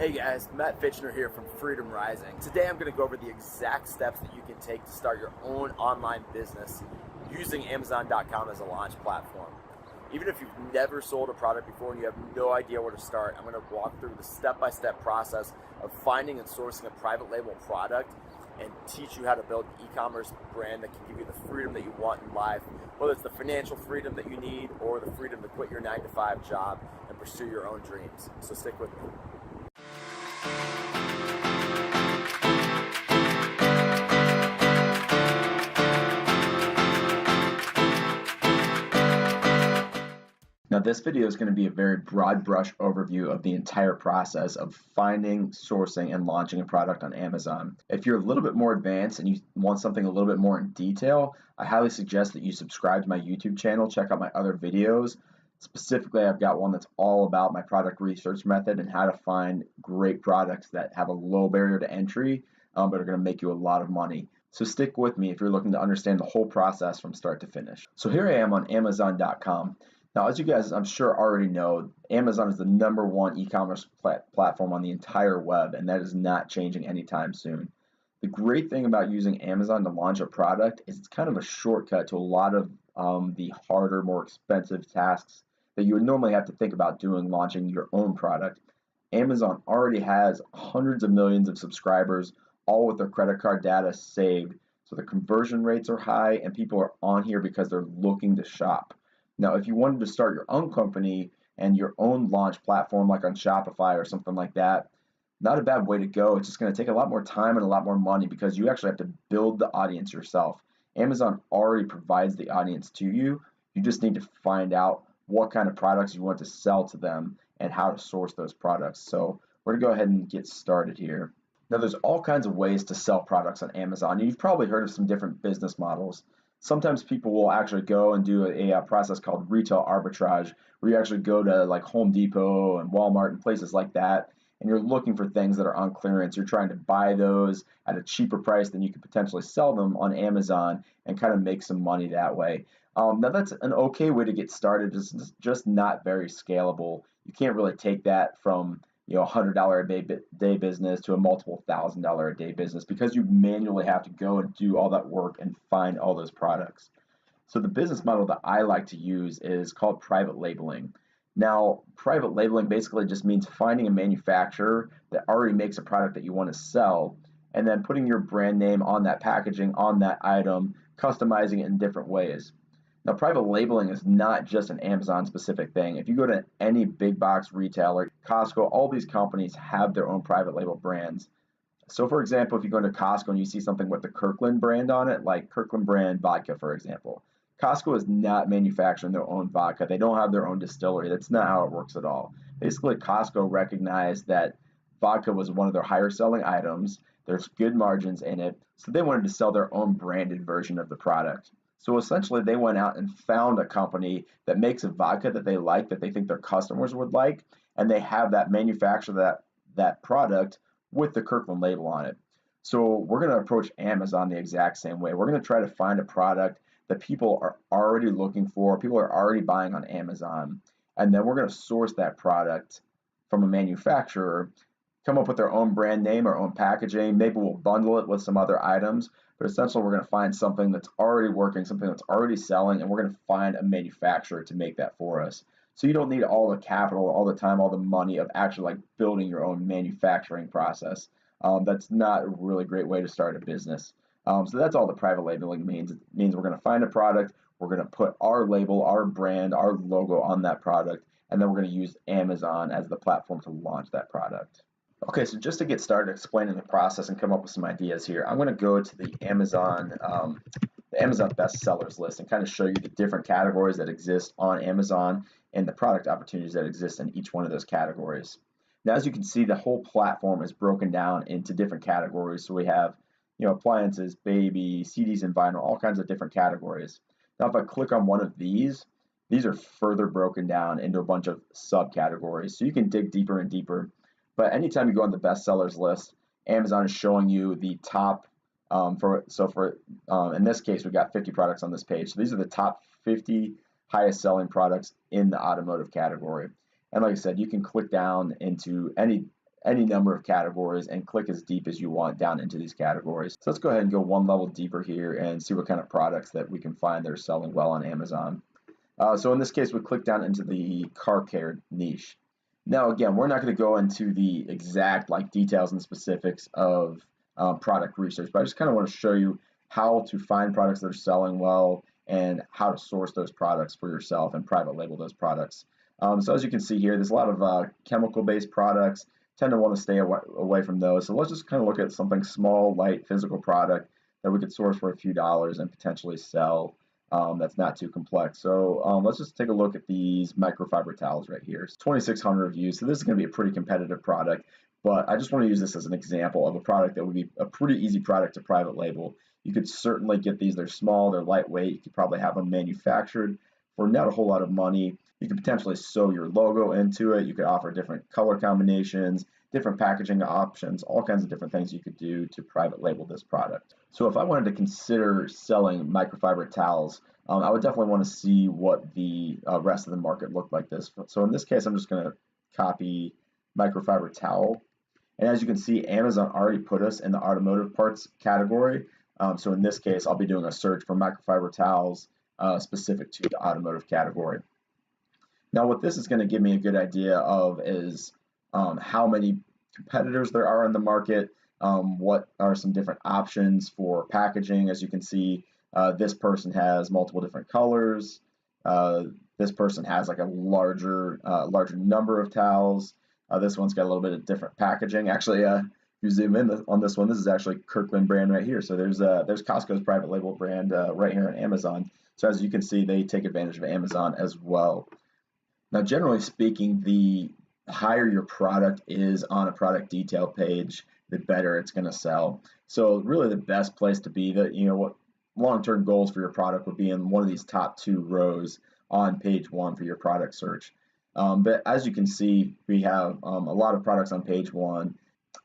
Hey guys, Matt Fitchner here from Freedom Rising. Today I'm going to go over the exact steps that you can take to start your own online business using Amazon.com as a launch platform. Even if you've never sold a product before and you have no idea where to start, I'm going to walk through the step-by-step process of finding and sourcing a private label product and teach you how to build an e-commerce brand that can give you the freedom that you want in life, whether it's the financial freedom that you need or the freedom to quit your 9-to-5 job and pursue your own dreams. So stick with me. Now, this video is going to be a very broad brush overview of the entire process of finding, sourcing, and launching a product on Amazon. If you're a little bit more advanced and you want something a little bit more in detail, I highly suggest that you subscribe to my YouTube channel, check out my other videos. Specifically, I've got one that's all about my product research method and how to find great products that have a low barrier to entry, but are going to make you a lot of money. So stick with me if you're looking to understand the whole process from start to finish. So here I am on Amazon.com. Now, as you guys, I'm sure already know, Amazon is the #1 e-commerce platform on the entire web, and that is not changing anytime soon. The great thing about using Amazon to launch a product is it's kind of a shortcut to a lot of the harder, more expensive tasks that you would normally have to think about doing launching your own product. Amazon already has hundreds of millions of subscribers, all with their credit card data saved, so the conversion rates are high, and people are on here because they're looking to shop. Now, if you wanted to start your own company and your own launch platform like on Shopify or something like that, not a bad way to go. It's just going to take a lot more time and a lot more money because you actually have to build the audience yourself. Amazon already provides the audience to you. You just need to find out what kind of products you want to sell to them and how to source those products. So we're going to go ahead and get started here. Now, there's all kinds of ways to sell products on Amazon. You've probably heard of some different business models. Sometimes people will actually go and do a process called retail arbitrage, where you actually go to like Home Depot and Walmart and places like that, and you're looking for things that are on clearance. You're trying to buy those at a cheaper price than you could potentially sell them on Amazon and kind of make some money that way. Now, that's an okay way to get started. It's just not very scalable. You can't really take that from $100 a day business to a multiple $1,000 a day business because you manually have to go and do all that work and find all those products. So the business model that I like to use is called private labeling. Now, private labeling basically just means finding a manufacturer that already makes a product that you want to sell and then putting your brand name on that packaging, on that item, customizing it in different ways. Now, private labeling is not just an Amazon specific thing. If you go to any big box retailer, Costco, all these companies have their own private label brands. So for example, if you go into Costco and you see something with the Kirkland brand on it, like Kirkland brand vodka, for example, Costco is not manufacturing their own vodka. They don't have their own distillery. That's not how it works at all. Basically, Costco recognized that vodka was one of their higher selling items. There's good margins in it. So they wanted to sell their own branded version of the product. So essentially, they went out and found a company that makes a vodka that they like, that they think their customers would like, and they have that manufacture that product with the Kirkland label on it. So we're going to approach Amazon the exact same way. We're going to try to find a product that people are already looking for, people are already buying on Amazon, and then we're going to source that product from a manufacturer, come up with their own brand name, our own packaging. Maybe we'll bundle it with some other items, but essentially we're going to find something that's already working, something that's already selling, and we're going to find a manufacturer to make that for us. So you don't need all the capital, all the time, all the money of actually like building your own manufacturing process. That's not a really great way to start a business. So that's all the private labeling means. It means we're going to find a product, we're going to put our label, our brand, our logo on that product, and then we're going to use Amazon as the platform to launch that product. Okay, so just to get started explaining the process and come up with some ideas here, I'm going to go to the Amazon bestsellers list and kind of show you the different categories that exist on Amazon and the product opportunities that exist in each one of those categories. Now, as you can see, the whole platform is broken down into different categories. So we have, appliances, baby, CDs and vinyl, all kinds of different categories. Now, if I click on one of these are further broken down into a bunch of subcategories. So you can dig deeper and deeper. But anytime you go on the bestsellers list, Amazon is showing you the top. In this case, we've got 50 products on this page. So these are the top 50 highest selling products in the automotive category. And like I said, you can click down into any any number of categories and click as deep as you want down into these categories. So let's go ahead and go one level deeper here and see what kind of products that we can find that are selling well on Amazon. So in this case, we click down into the car care niche. Now, again, we're not going to go into the exact details and specifics of product research, but I just kind of want to show you how to find products that are selling well and how to source those products for yourself and private label those products. So as you can see here, there's a lot of chemical-based products. Tend to want to stay away from those. So let's just kind of look at something small, light, physical product that we could source for a few dollars and potentially sell. That's not too complex. So let's just take a look at these microfiber towels right here. It's 2,600 reviews, so this is going to be a pretty competitive product, but I just want to use this as an example of a product that would be a pretty easy product to private label. You could certainly get these. They're small, they're lightweight. You could probably have them manufactured for not a whole lot of money. You could potentially sew your logo into it. You could offer different color combinations, different packaging options, all kinds of different things you could do to private label this product. So if I wanted to consider selling microfiber towels, I would definitely want to see what the rest of the market looked like this. So in this case, I'm just going to copy microfiber towel. And as you can see, Amazon already put us in the automotive parts category. So in this case, I'll be doing a search for microfiber towels specific to the automotive category. Now, what this is going to give me a good idea of is how many competitors there are in the market, what are some different options for packaging. As you can see, this person has multiple different colors. This person has like a larger number of towels. This one's got a little bit of different packaging. Actually, if you zoom in on this one, this is actually Kirkland brand right here. So there's Costco's private label brand right here on Amazon. So as you can see, they take advantage of Amazon as well. Now, generally speaking, the higher your product is on a product detail page, the better it's going to sell. So really the best place to be, what long-term goals for your product would be in one of these top 2 rows on page 1 for your product search. But as you can see, we have a lot of products on page 1.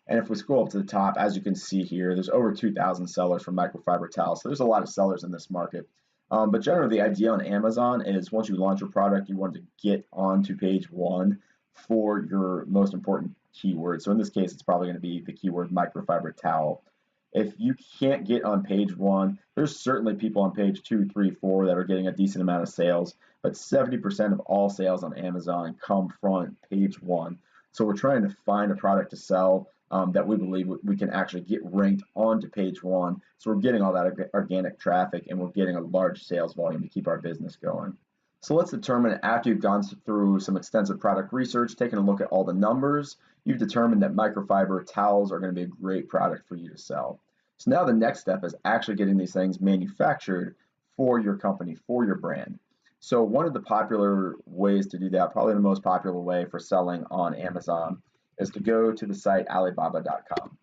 And if we scroll up to the top, as you can see here, there's over 2,000 sellers for microfiber towels. So there's a lot of sellers in this market. But generally, the idea on Amazon is once you launch your product, you want to get onto page 1 for your most important keyword. So in this case, it's probably going to be the keyword microfiber towel. If you can't get on page 1, there's certainly people on page 2, 3, 4 that are getting a decent amount of sales, but 70% of all sales on Amazon come from page 1. So we're trying to find a product to sell that we believe we can actually get ranked onto page 1. So we're getting all that organic traffic and we're getting a large sales volume to keep our business going. So let's determine, after you've gone through some extensive product research, taking a look at all the numbers, you've determined that microfiber towels are going to be a great product for you to sell. So now the next step is actually getting these things manufactured for your company, for your brand. So one of the popular ways to do that, probably the most popular way for selling on Amazon, is to go to the site Alibaba.com.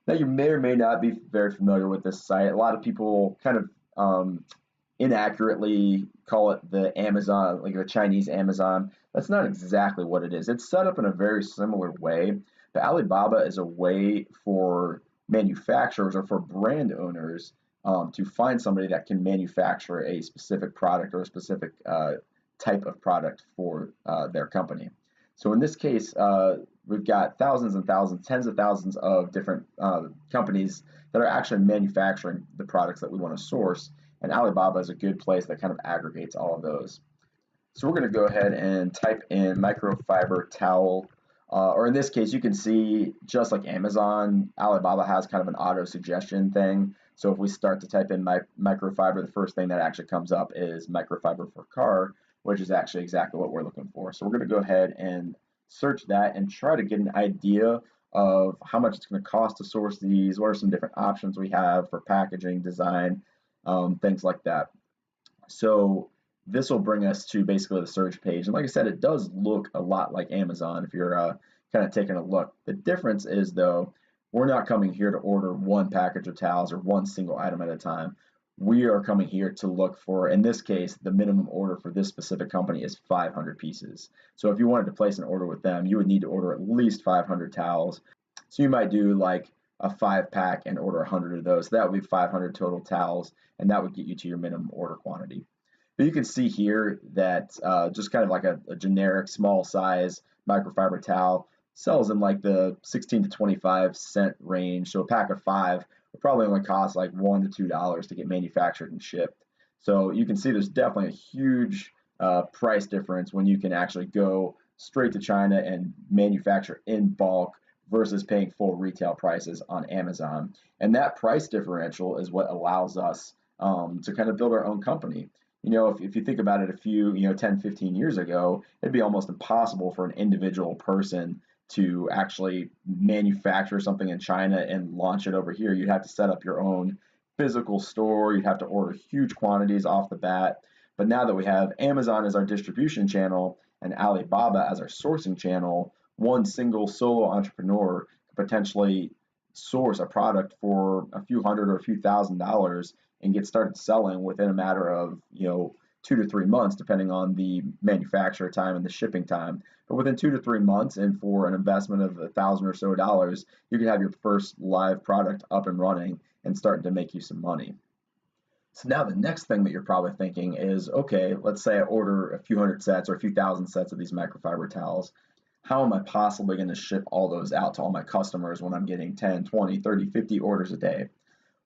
Now, you may or may not be very familiar with this site. A lot of people kind of inaccurately call it the Amazon, like the Chinese Amazon. That's not exactly what it is. It's set up in a very similar way, but Alibaba is a way for manufacturers or for brand owners to find somebody that can manufacture a specific product or a specific type of product for their company. So in this case, we've got thousands and thousands, tens of thousands of different companies that are actually manufacturing the products that we want to source, and Alibaba is a good place that kind of aggregates all of those. So we're going to go ahead and type in microfiber towel, or in this case, you can see, just like Amazon, Alibaba has kind of an auto suggestion thing. So if we start to type in microfiber, the first thing that actually comes up is microfiber for car, which is actually exactly what we're looking for. So we're going to go ahead and search that and try to get an idea of how much it's going to cost to source these, what are some different options we have for packaging, design, things like that. So this will bring us to basically the search page. And like I said, it does look a lot like Amazon if you're kind of taking a look. The difference is, though, we're not coming here to order one package of towels or one single item at a time. We are coming here to look for, in this case, the minimum order for this specific company is 500 pieces. So if you wanted to place an order with them, you would need to order at least 500 towels. So you might do like a 5-pack and order 100 of those. So that would be 500 total towels, and that would get you to your minimum order quantity. But you can see here that just kind of like a generic small size microfiber towel, sells in like the 16 to 25 cent range. So a pack of 5 will probably only cost like $1 to $2 to get manufactured and shipped. So you can see there's definitely a huge price difference when you can actually go straight to China and manufacture in bulk versus paying full retail prices on Amazon. And that price differential is what allows us to kind of build our own company. If you think about it, a few, 10, 15 years ago, it'd be almost impossible for an individual person to actually manufacture something in China and launch it over here. You'd have to set up your own physical store. You'd have to order huge quantities off the bat. But now that we have Amazon as our distribution channel and Alibaba as our sourcing channel, one single solo entrepreneur could potentially source a product for a few hundred or a few $1,000s and get started selling within a matter of 2 to 3 months, depending on the manufacturer time and the shipping time. But within 2 to 3 months, and for an investment of $1,000 or so, you can have your first live product up and running and starting to make you some money. So now the next thing that you're probably thinking is, okay, let's say I order a few hundred sets or a few thousand sets of these microfiber towels. How am I possibly going to ship all those out to all my customers when I'm getting 10, 20, 30, 50 orders a day?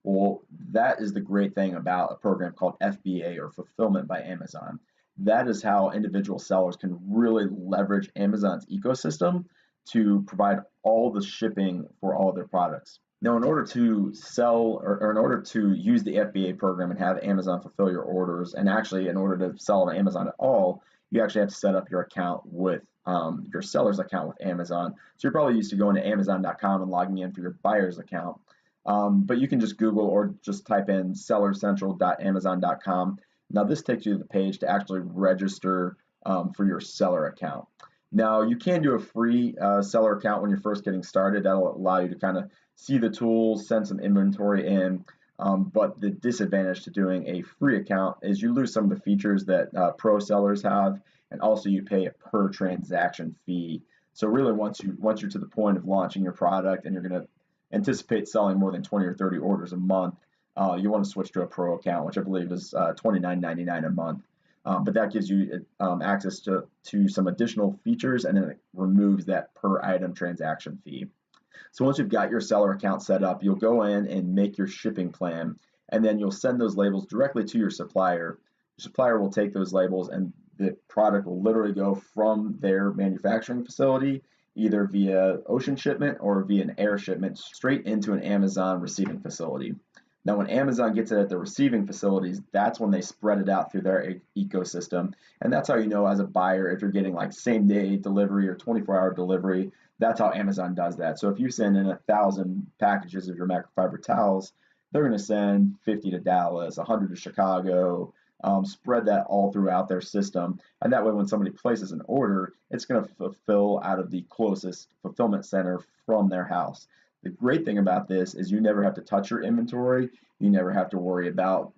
Well, that is the great thing about a program called FBA, or Fulfillment by Amazon. That is how individual sellers can really leverage Amazon's ecosystem to provide all the shipping for all of their products. Now, in order to sell or in order to use the FBA program and have Amazon fulfill your orders, and actually in order to sell on Amazon at all, you actually have to set up your account with your seller's account with Amazon. So you're probably used to going to Amazon.com and logging in for your buyer's account. But you can just Google or just type in sellercentral.amazon.com. Now this takes you to the page to actually register for your seller account. Now you can do a free seller account when you're first getting started. That'll allow you to kind of see the tools, send some inventory in. But the disadvantage to doing a free account is you lose some of the features that pro sellers have, and also you pay a per transaction fee. So really, once you're to the point of launching your product and you're going to anticipate selling more than 20 or 30 orders a month, you want to switch to a pro account, which I believe is $29.99 a month. But that gives you access to some additional features, and then it removes that per item transaction fee. So once you've got your seller account set up, you'll go in and make your shipping plan, and then you'll send those labels directly to your supplier. Your supplier will take those labels, and the product will literally go from their manufacturing facility, either via ocean shipment or via an air shipment, straight into an Amazon receiving facility. Now, when Amazon gets it at the receiving facilities, that's when they spread it out through their ecosystem. And that's how you know as a buyer if you're getting like same day delivery or 24-hour delivery. That's how Amazon does that. So if you send in 1,000 packages of your microfiber towels, they're going to send 50 to Dallas, 100 to Chicago, spread that all throughout their system. And that way, when somebody places an order, it's going to fulfill out of the closest fulfillment center from their house. The great thing about this is you never have to touch your inventory. You never have to worry about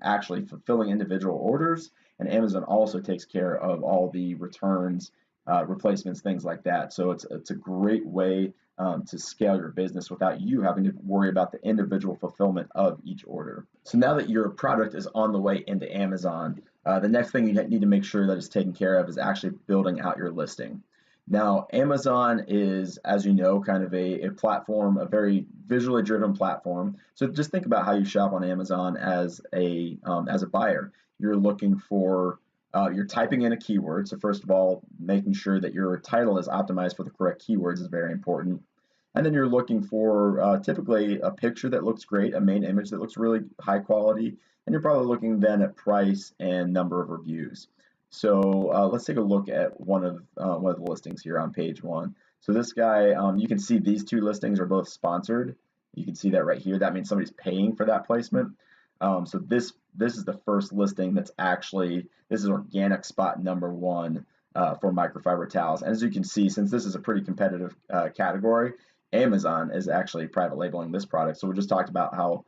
actually fulfilling individual orders. And Amazon also takes care of all the returns, replacements, things like that. So it's a great way to scale your business without you having to worry about the individual fulfillment of each order. So now that your product is on the way into Amazon, the next thing you need to make sure that is taken care of is actually building out your listing. Now, Amazon is, as you know, kind of a platform, a very visually driven platform. So just think about how you shop on Amazon as a buyer. You're looking for you're typing in a keyword. So first of all, making sure that your title is optimized for the correct keywords is very important. And then you're looking for typically a picture that looks great, a main image that looks really high quality, and you're probably looking then at price and number of reviews. So let's take a look at one of the listings here on page 1. So this guy, you can see these two listings are both sponsored. You can see that right here. That means somebody's paying for that placement. So this is the first listing that's actually, this is organic spot number 1 for microfiber towels. And as you can see, since this is a pretty competitive category, Amazon is actually private labeling this product. So we just talked about how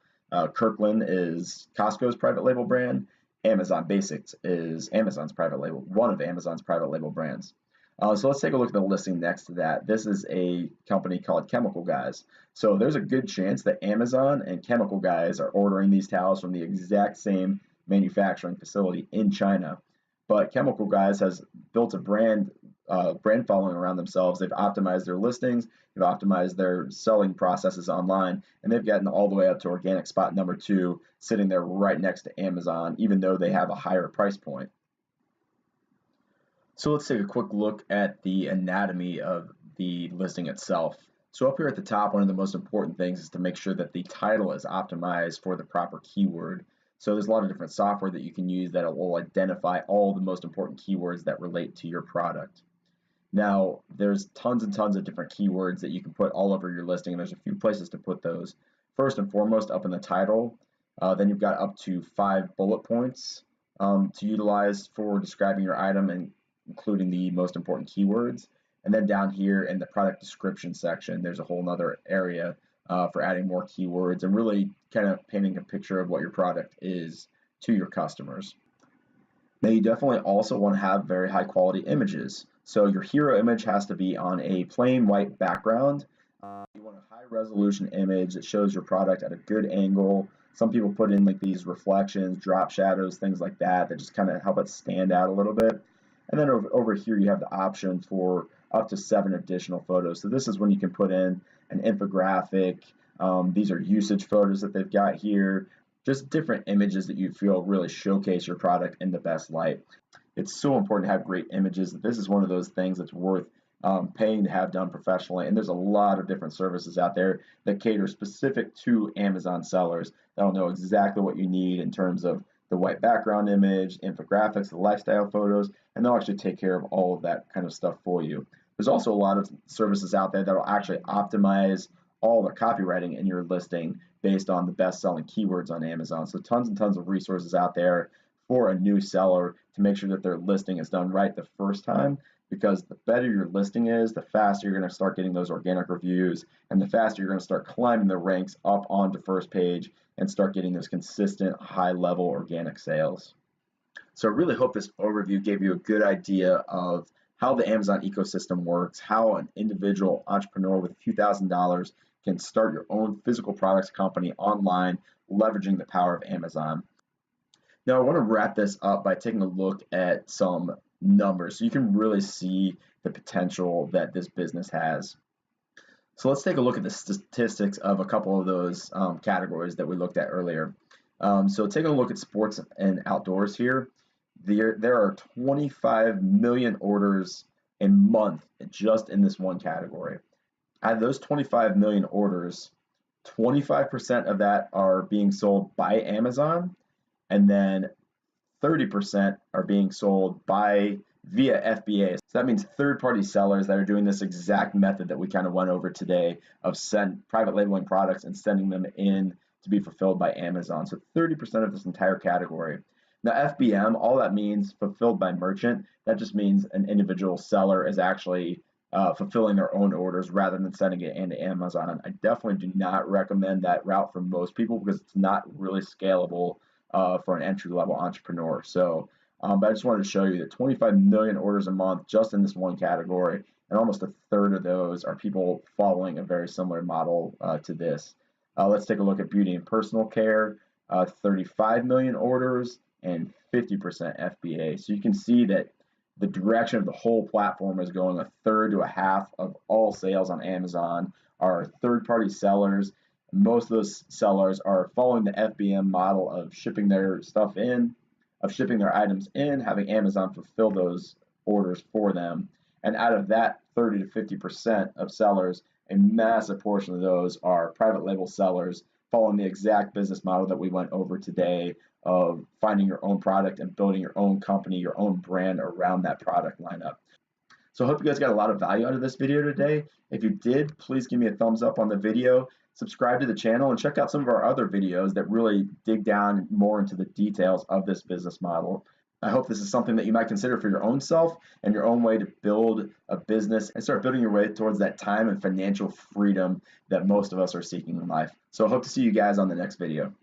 Kirkland is Costco's private label brand. Amazon Basics is Amazon's private label, one of Amazon's private label brands. So let's take a look at the listing next to that. This is a company called Chemical Guys. So there's a good chance that Amazon and Chemical Guys are ordering these towels from the exact same manufacturing facility in China. But Chemical Guys has built a brand brand following around themselves. They've optimized their listings, they've optimized their selling processes online, and they've gotten all the way up to organic spot number 2, sitting there right next to Amazon, even though they have a higher price point. So let's take a quick look at the anatomy of the listing itself. So up here at the top, one of the most important things is to make sure that the title is optimized for the proper keyword. So there's a lot of different software that you can use that will identify all the most important keywords that relate to your product. Now, there's tons and tons of different keywords that you can put all over your listing, and there's a few places to put those. First and foremost, up in the title, then you've got up to 5 bullet points to utilize for describing your item and including the most important keywords. And then down here in the product description section, there's a whole nother area for adding more keywords and really kind of painting a picture of what your product is to your customers. Now, you definitely also want to have very high quality images. So your hero image has to be on a plain white background. You want a high resolution image that shows your product at a good angle. Some people put in like these reflections, drop shadows, things like that just kind of help it stand out a little bit. And then over here you have the option for up to 7 additional photos. So this is when you can put in an infographic. These are usage photos that they've got here. Just different images that you feel really showcase your product in the best light. It's so important to have great images. This is one of those things that's worth paying to have done professionally. And there's a lot of different services out there that cater specific to Amazon sellers that'll know exactly what you need in terms of the white background image, infographics, the lifestyle photos, and they'll actually take care of all of that kind of stuff for you. There's also a lot of services out there that will actually optimize all the copywriting in your listing based on the best-selling keywords on Amazon. So tons and tons of resources out there for a new seller to make sure that their listing is done right the first time, because the better your listing is, the faster you're going to start getting those organic reviews, and the faster you're going to start climbing the ranks up onto first page and start getting those consistent high-level organic sales. So I really hope this overview gave you a good idea of how the Amazon ecosystem works, how an individual entrepreneur with a few $1,000s can start your own physical products company online, leveraging the power of Amazon. Now I want to wrap this up by taking a look at some numbers so you can really see the potential that this business has. So let's take a look at the statistics of a couple of those categories that we looked at earlier. So taking a look at sports and outdoors here, there are 25 million orders a month just in this one category. Out of those 25 million orders, 25% of that are being sold by Amazon, and then 30% are being sold via FBA. So that means third-party sellers that are doing this exact method that we kind of went over today of private labeling products and sending them in to be fulfilled by Amazon. So 30% of this entire category. Now FBM, all that means fulfilled by merchant. That just means an individual seller is actually fulfilling their own orders rather than sending it into Amazon. I definitely do not recommend that route for most people because it's not really scalable for an entry-level entrepreneur. So, but I just wanted to show you that 25 million orders a month just in this one category, and almost a third of those are people following a very similar model to this. Let's take a look at beauty and personal care, 35 million orders and 50% FBA. So you can see that the direction of the whole platform is going. A third to a half of all sales on Amazon are third-party sellers. Most of those sellers are following the FBM model of shipping their stuff in, of shipping their items in, having Amazon fulfill those orders for them. And out of that 30 to 50% of sellers, a massive portion of those are private label sellers following the exact business model that we went over today of finding your own product and building your own company, your own brand around that product lineup. So I hope you guys got a lot of value out of this video today. If you did, please give me a thumbs up on the video, subscribe to the channel, and check out some of our other videos that really dig down more into the details of this business model. I hope this is something that you might consider for your own self and your own way to build a business and start building your way towards that time and financial freedom that most of us are seeking in life. So I hope to see you guys on the next video.